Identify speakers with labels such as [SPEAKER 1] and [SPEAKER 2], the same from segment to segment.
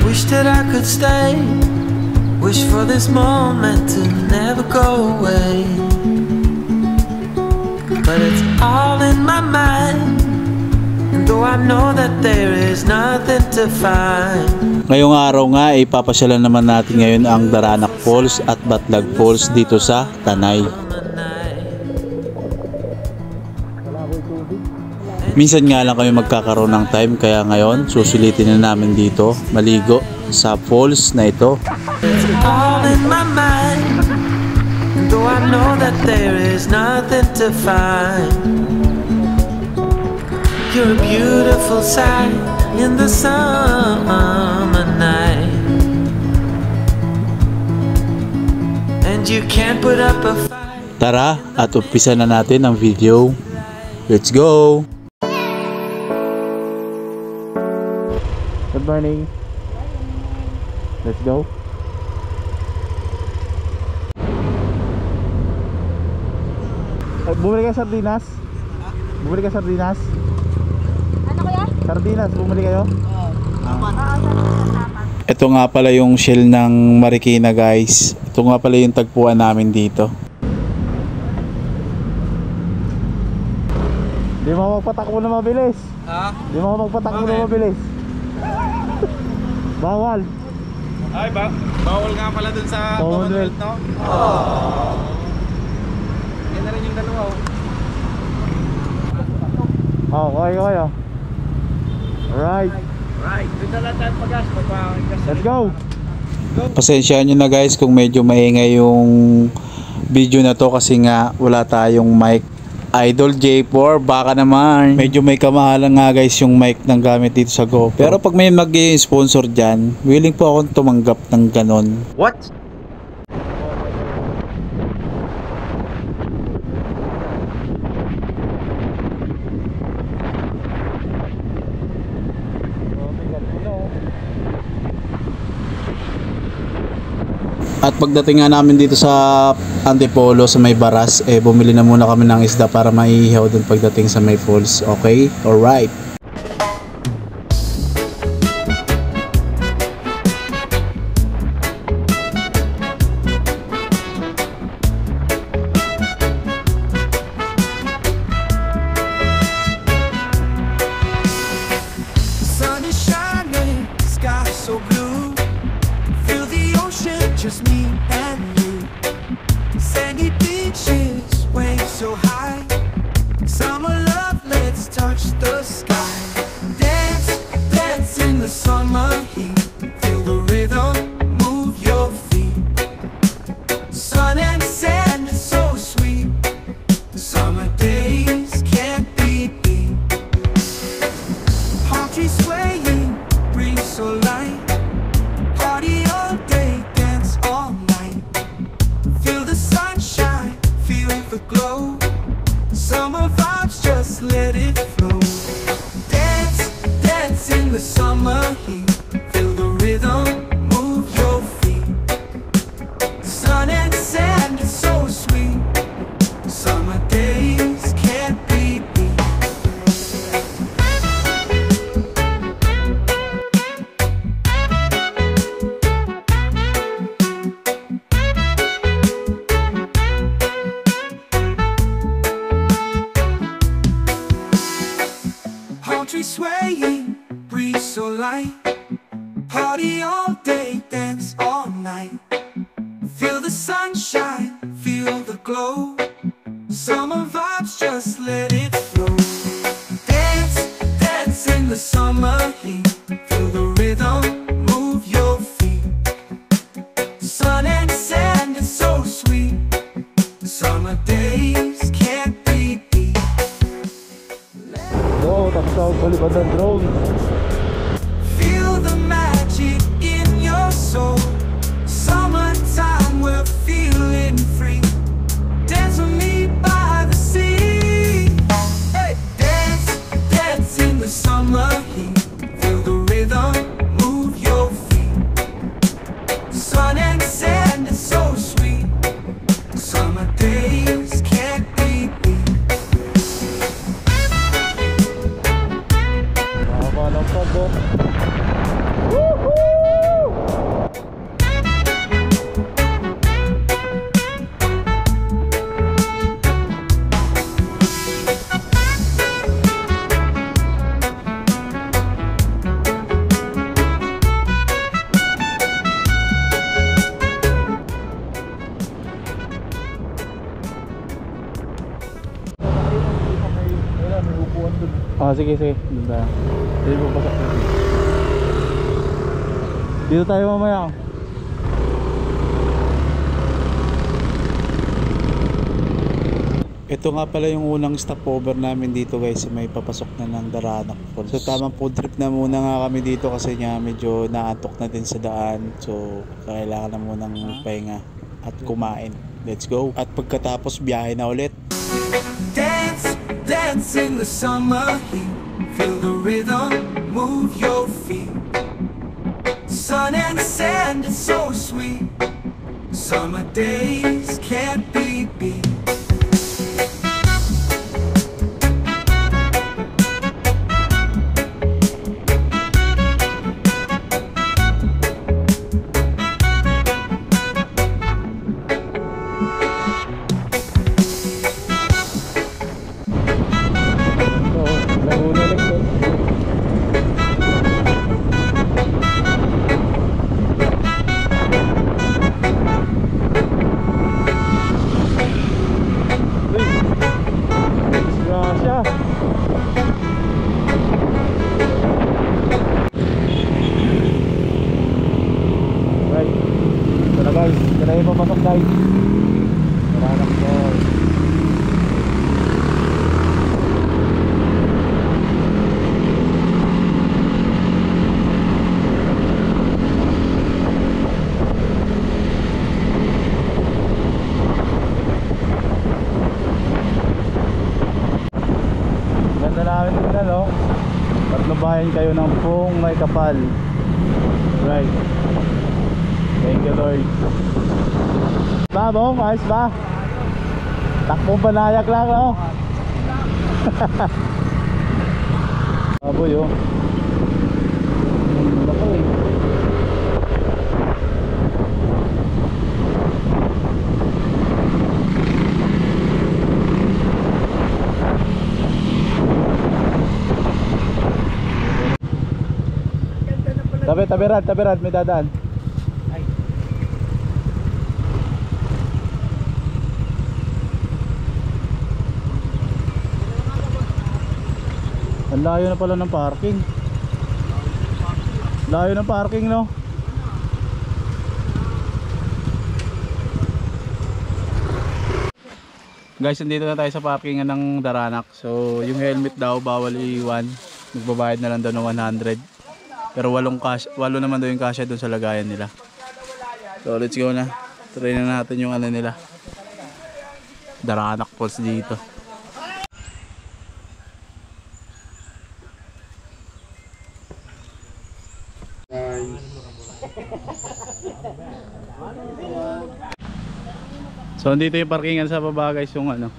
[SPEAKER 1] Wish that I could stay. Wish for this moment to never go away. But it's all in my mind. And though I know that there is nothing to find.
[SPEAKER 2] Ngayong araw nga ay papasyalan naman natin ngayon ang Daranak Falls at Batlag Falls dito sa Tanay. Minsan nga lang kami magkakaroon ng time, kaya ngayon susulitin na namin dito maligo sa falls na ito.
[SPEAKER 1] It's all in my mind. And though I know that there is nothing to find. You're a beautiful sight in the summer night. And you can't put up a fight.
[SPEAKER 2] Tara at umpisa na natin ang video. Let's go! Good morning. Let's go. Bumili ka sardinas? Bumili ka sardinas?
[SPEAKER 3] Ano kuya?
[SPEAKER 2] Sardinas, bumili kayo?
[SPEAKER 3] Oo.
[SPEAKER 2] Ito nga pala yung shell ng Marikina, guys. Ito nga pala yung tagpuan namin dito. Di mo magpatakbo na mabilis.
[SPEAKER 4] Ha?
[SPEAKER 2] Di mo magpatakbo na mabilis. Bawal.
[SPEAKER 4] Ay, bawal nga pala dun sa Commonwealth, no? Yan na rin yung dalawa,
[SPEAKER 2] Kaya. Alright.
[SPEAKER 4] Right, dun na lang tayo pag-gas.
[SPEAKER 2] Let's go. Pasensyahan nyo na guys kung medyo maingay yung video na to kasi nga wala tayong mic. Idol J4, baka naman medyo may kamahalan nga guys yung mic ng gamit dito sa GoPro. Pero pag may mag-i-sponsor dyan, willing po akong tumanggap ng ganon.
[SPEAKER 4] What?
[SPEAKER 2] At pagdating nga namin dito sa Antipolo sa may Baras, bumili na muna kami ng isda para maiihaw dun pagdating sa may falls. Okay? Alright.
[SPEAKER 1] Sun is shining, sky so blue. Feel the ocean, just me and you. Sandy beaches, waves so high. Summer love, let's touch the sky. Dance, dance in the summer heat. Feel the rhythm, move your feet. Sun and sand, so sweet. Summer days can't be beat. Palm trees swaying, breeze so light. Party all day, dance all night. Feel the sunshine, feel the glow. Summer vibes, just let it flow. Dance, dance in the summer heat. Feel the rhythm, move your feet. Sun and sand, it's so sweet. Summer days can't be beat. Palm trees swaying, breeze so light. Party all day, dance all night. Feel the sunshine, feel the glow. Summer vibes, just let it flow. Dance, dance in the summer heat. Feel the rhythm, move your feet. Sun and sand, it's so sweet. Summer days can't be beat.
[SPEAKER 2] Oo, tapos ako palipad ng drone.
[SPEAKER 1] Feel the magic in your soul. Summertime, we're feeling free. Dance with me by the sea.
[SPEAKER 2] Sige, sige. Doon tayo. Hindi po pasok. Dito tayo mamaya. Ito nga pala yung unang stopover namin dito guys, may papasok na ng Daranac Falls. So tamang food trip na muna nga kami dito kasi nga medyo naantok na din sa daan. So kailangan na munang pahinga at kumain. Let's go. At pagkatapos biyahe na ulit.
[SPEAKER 1] Dance, dance in the summer heat. Feel the rhythm, move your feet. Sun and sand, it's so sweet. Summer days can't be beat.
[SPEAKER 2] Papasok guys. Daranac Falls. Ganda namin ito no. Patnubayan kayo ng Pung May Kapal. Right. Thank you Lord. Ba bong, ayos ba? Takbong panayak lang no? Baboy oh. Lako eh. Tabi-rad, may dadaan. Ang layo na pala ng parking. Layo ng parking no. Guys, nandito na tayo sa parkingan ng Daranac. So yung helmet daw bawal iwan. Magbabayad na lang daw ng 100. Pero 8 naman daw yung kasya doon sa lagayan nila. So let's go na. Try na natin yung ano nila, Daranac Falls dito. So dito yung parkingan sa baba guys, yung ano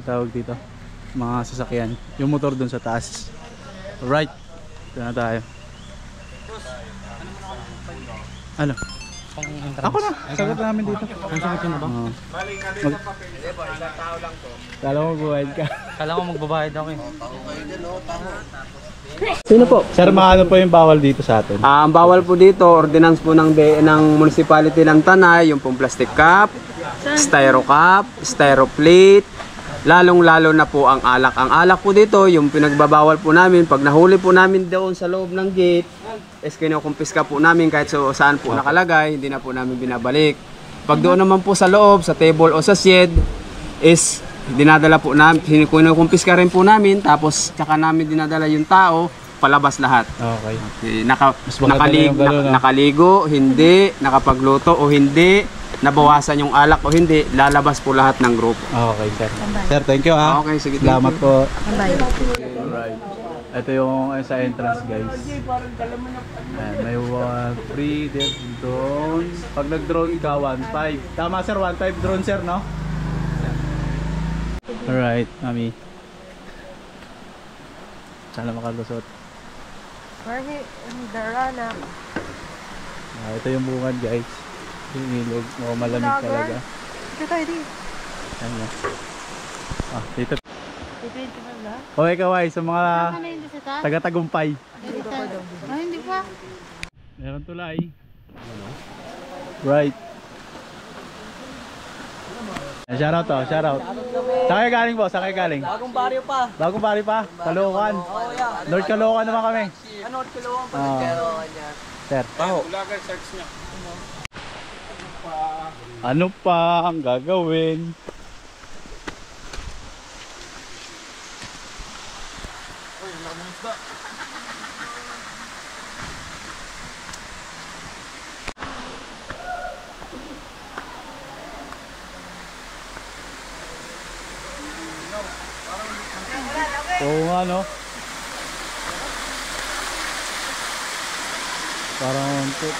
[SPEAKER 2] tawag dito, mga sasakyan, yung motor dun sa taas. Alright, ito na tayo. Ano? Ako na, sagot namin dito. Ang sagot yun na ba? Kala mo magbabayad ka?
[SPEAKER 5] Kala ko magbabayad ako eh.
[SPEAKER 6] Sino po?
[SPEAKER 2] Sir, ano po yung bawal dito sa atin?
[SPEAKER 6] Ang bawal po dito, ordinance po ng municipality ng Tanay, yung pong plastic cup, styro cup, styro plate, lalong-lalo na po ang alak. Ang alak po dito, yung pinagbabawal po namin, pag nahuli po namin doon sa loob ng gate, is kinukumpiska po namin kahit saan po nakalagay, hindi na po namin binabalik. Pag doon naman po sa loob, sa table o sa shed, is dinadala po namin, kinukumpiska rin po namin, tapos tsaka namin dinadala yung tao, palabas lahat.
[SPEAKER 2] Okay.
[SPEAKER 6] Nakaligo, hindi, nakapagluto o hindi, nabawasan yung alak o hindi, lalabas po lahat ng grupo.
[SPEAKER 2] Okay, sir. Sir, thank you ha.
[SPEAKER 6] Okay, sige.
[SPEAKER 2] Salamat po.
[SPEAKER 3] Bye.
[SPEAKER 2] Alright. Ito yung sa entrance guys. Ayan, may free drone. Pag nag-drone ka, 1.5. Tama sir, 1.5 drone sir, no? Alright, mami. Sana makalusot.
[SPEAKER 3] Daranac.
[SPEAKER 2] Ito yung bungad guys. Yung ilog, mukhang malamig talaga.
[SPEAKER 3] Dito tayo dito.
[SPEAKER 2] Ano? Dito.
[SPEAKER 3] 25 na?
[SPEAKER 2] Okay kaway, sa mga
[SPEAKER 3] Ano yung sa taas?
[SPEAKER 2] taga-tagumpay.
[SPEAKER 3] Hindi pa.
[SPEAKER 2] Meron tulay. Right. Shoutout to, shoutout. Saan kayo galing boss? Saan kayo galing?
[SPEAKER 6] Bagong baryo pa.
[SPEAKER 2] Bagong bari pa? Caloocan.
[SPEAKER 6] Oh, yeah.
[SPEAKER 2] North Caloocan naman kami.
[SPEAKER 6] North Caloocan pa
[SPEAKER 2] Ah.
[SPEAKER 6] pero
[SPEAKER 2] Sir.
[SPEAKER 4] Ulagan, search niya.
[SPEAKER 2] Ano pa ang gagawin? Oo nga no.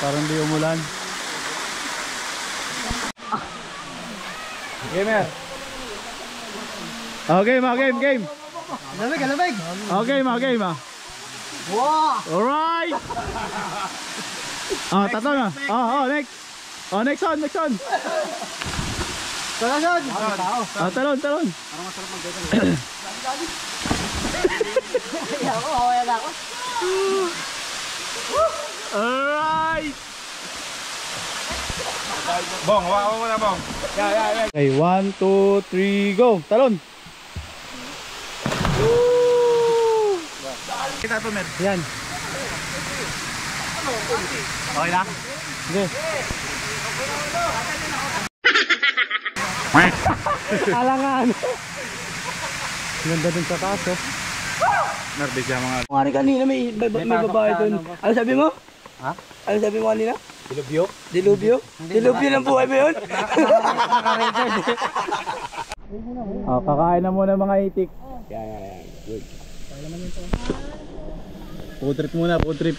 [SPEAKER 2] Parang di umulan. Gamer. Okay, game.
[SPEAKER 6] Lamig.
[SPEAKER 2] Okay, game.
[SPEAKER 6] Wow!
[SPEAKER 2] Alright. Tatlo na. Next. Next on.
[SPEAKER 6] Talasan!
[SPEAKER 2] Talon. Alright.
[SPEAKER 4] Bong, hawakan mo na, Bong.
[SPEAKER 2] Okay, 1, 2, 3, go. Talon.
[SPEAKER 4] Kita to, Mer.
[SPEAKER 2] Yan. Okay na? Sige. Alangan. Ganda dun sa kaso.
[SPEAKER 4] Nerdy siya mga...
[SPEAKER 6] Mga kanina may babae doon. Ano sabi mo?
[SPEAKER 2] Ha?
[SPEAKER 6] Ano sabi mo kanina?
[SPEAKER 2] Dilubyo?
[SPEAKER 6] Dilubyo? Dilubyo ng buhay ba yun?
[SPEAKER 2] Kakain na muna mga itik. Good. Food trip muna, food trip.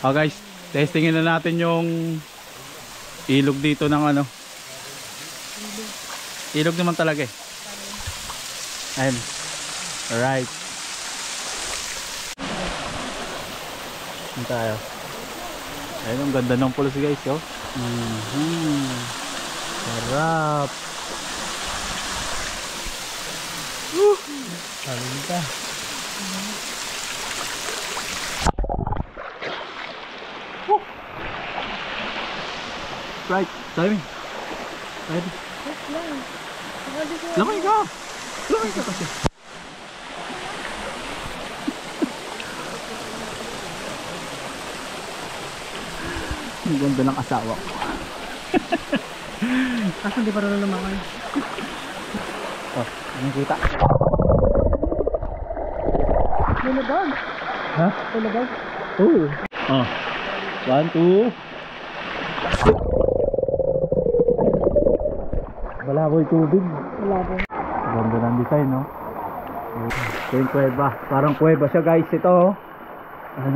[SPEAKER 2] Guys, testingin na natin yung ilog dito ng ano. Ilog naman talaga eh. Ayun. Alright. Saan tayo? Ayun, ang ganda ng pulos guys, oh. Sarap. Sabi ka. Right, timing. Ready. Lamay ka kasi. Ang ganda ng asawa ko.
[SPEAKER 6] Kaso hindi pa rin lumakan.
[SPEAKER 2] Ano kita?
[SPEAKER 6] Tulabag.
[SPEAKER 2] Ha?
[SPEAKER 6] Tulabag.
[SPEAKER 2] Oo. 1, 2. Malabo yung tubig.
[SPEAKER 6] Malabo.
[SPEAKER 2] Ganda ng design, no? Ito yung kuweba. Parang kuweba siya guys. Ito, oh.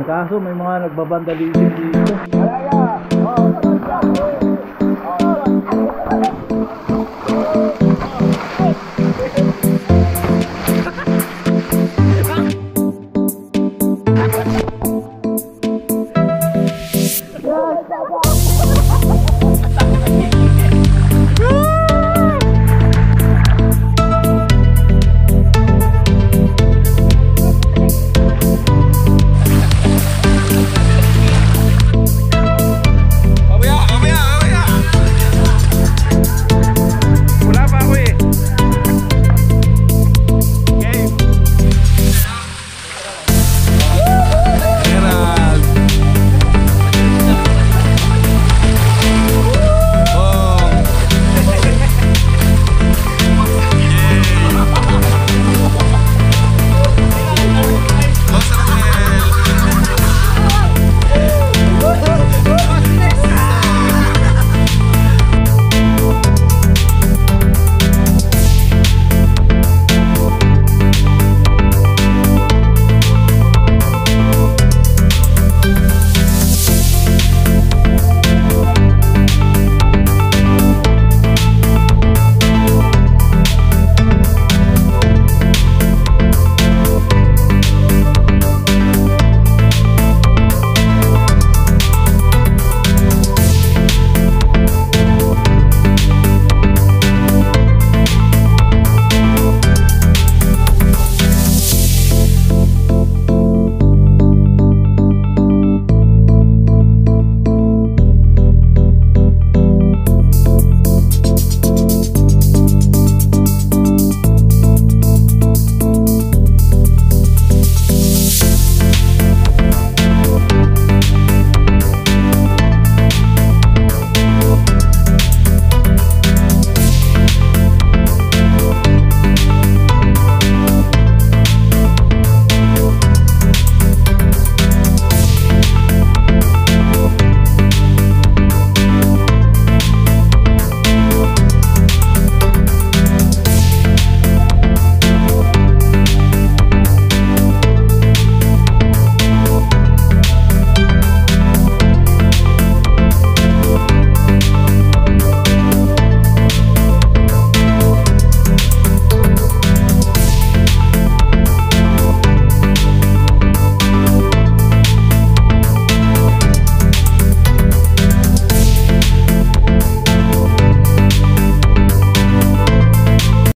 [SPEAKER 2] Kaso may mga nagbabandalism dito.